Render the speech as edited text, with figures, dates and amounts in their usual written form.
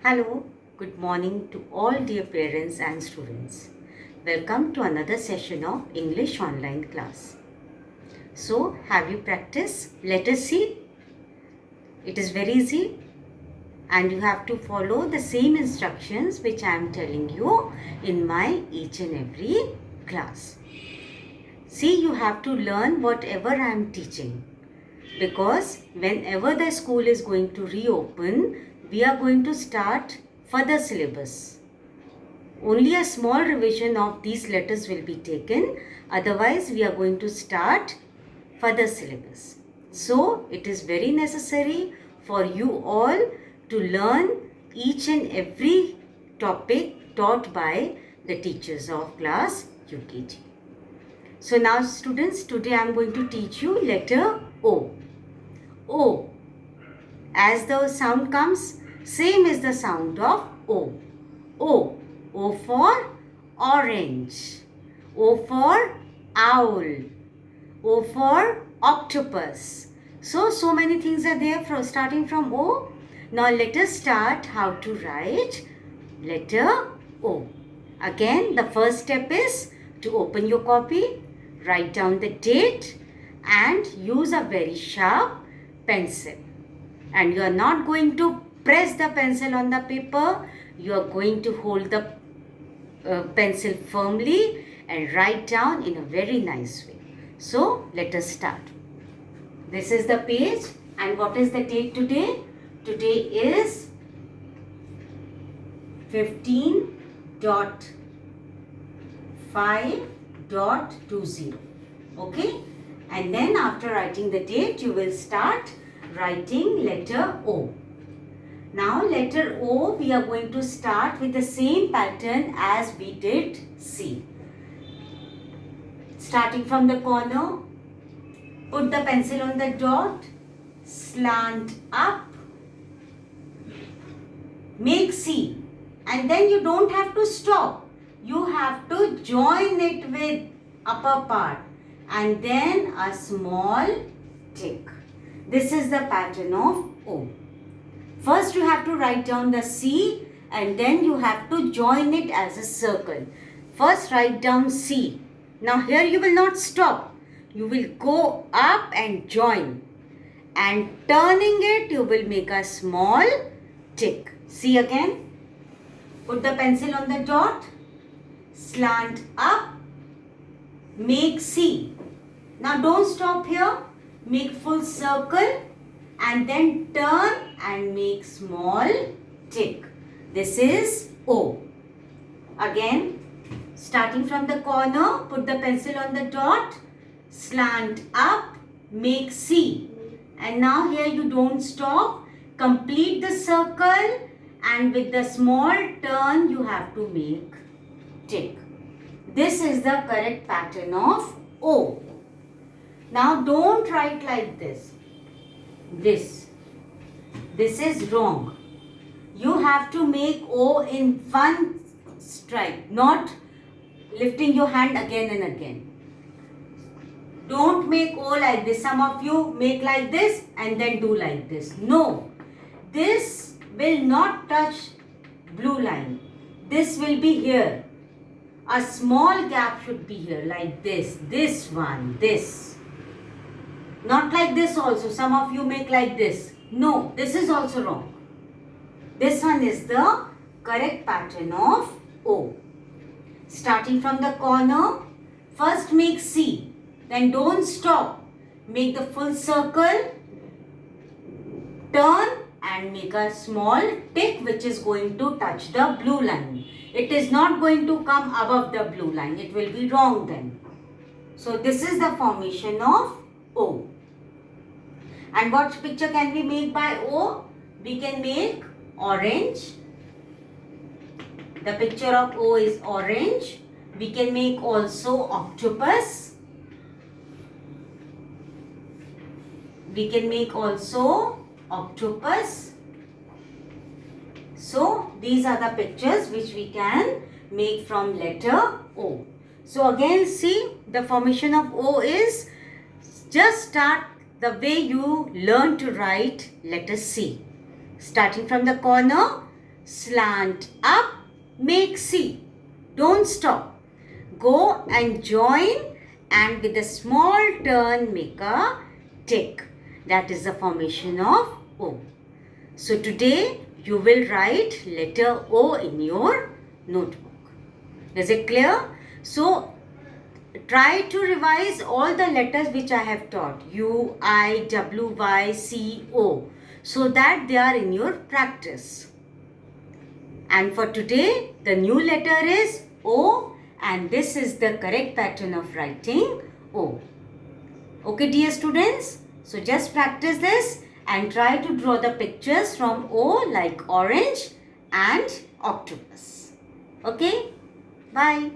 Hello, good morning to all dear parents and students. Welcome to another session of English online class. So, have you practiced? Let us see. It is very easy and you have to follow the same instructions which I am telling you in my each and every class. See, you have to learn whatever I am teaching because whenever the school is going to reopen, we are going to start further syllabus. Only a small revision of these letters will be taken, otherwise we are going to start further syllabus. So it is very necessary for you all to learn each and every topic taught by the teachers of class UKG. So now students, today I am going to teach you letter O. O. As the sound comes, same is the sound of O. O. O for orange. O for owl. O for octopus. So many things are there starting from O. Now let us start how to write letter O. Again, the first step is to open your copy, write down the date and use a very sharp pencil. And you are not going to press the pencil on the paper. You are going to hold the pencil firmly and write down in a very nice way. So let us start. This is the page and what is the date today? Today is 15.5.20. Okay? And then after writing the date, you will start writing letter O. Now letter O, we are going to start with the same pattern as we did C. Starting from the corner, put the pencil on the dot, slant up, make C. And then you don't have to stop. You have to join it with upper part and then a small tick. This is the pattern of O. First you have to write down the C and then you have to join it as a circle. First write down C. Now here you will not stop. You will go up and join. And turning it, you will make a small tick. See again. Put the pencil on the dot. Slant up. Make C. Now don't stop here. Make full circle and then turn and make small tick. This is O. Again, starting from the corner, put the pencil on the dot, slant up, make C. And now here you don't stop. Complete the circle and with the small turn you have to make tick. This is the correct pattern of O. Now don't write like this. This is wrong. You have to make O in one strike, not lifting your hand again and again. Don't make O like this. Some of you make like this and then do like this. No. This will not touch blue line. This will be here. A small gap should be here like this. This one, this. Not like this also. Some of you make like this. No, this is also wrong. This one is the correct pattern of O. Starting from the corner, first make C. Then don't stop. Make the full circle. Turn and make a small tick which is going to touch the blue line. It is not going to come above the blue line. It will be wrong then. So this is the formation of O. And what picture can we make by O? We can make orange. The picture of O is orange. We can make also octopus. We can make also octopus. So these are the pictures which we can make from letter O. So again see, the formation of O is just start the way you learn to write letter C. Starting from the corner, slant up, make C. Don't stop. Go and join, and with a small turn make a tick. That is the formation of O. So today you will write letter O in your notebook. Is it clear? So try to revise all the letters which I have taught. U, I, W, Y, C, O. So that they are in your practice. And for today, the new letter is O, and this is the correct pattern of writing O. Okay, dear students? So just practice this and try to draw the pictures from O like orange and octopus. Okay? Bye.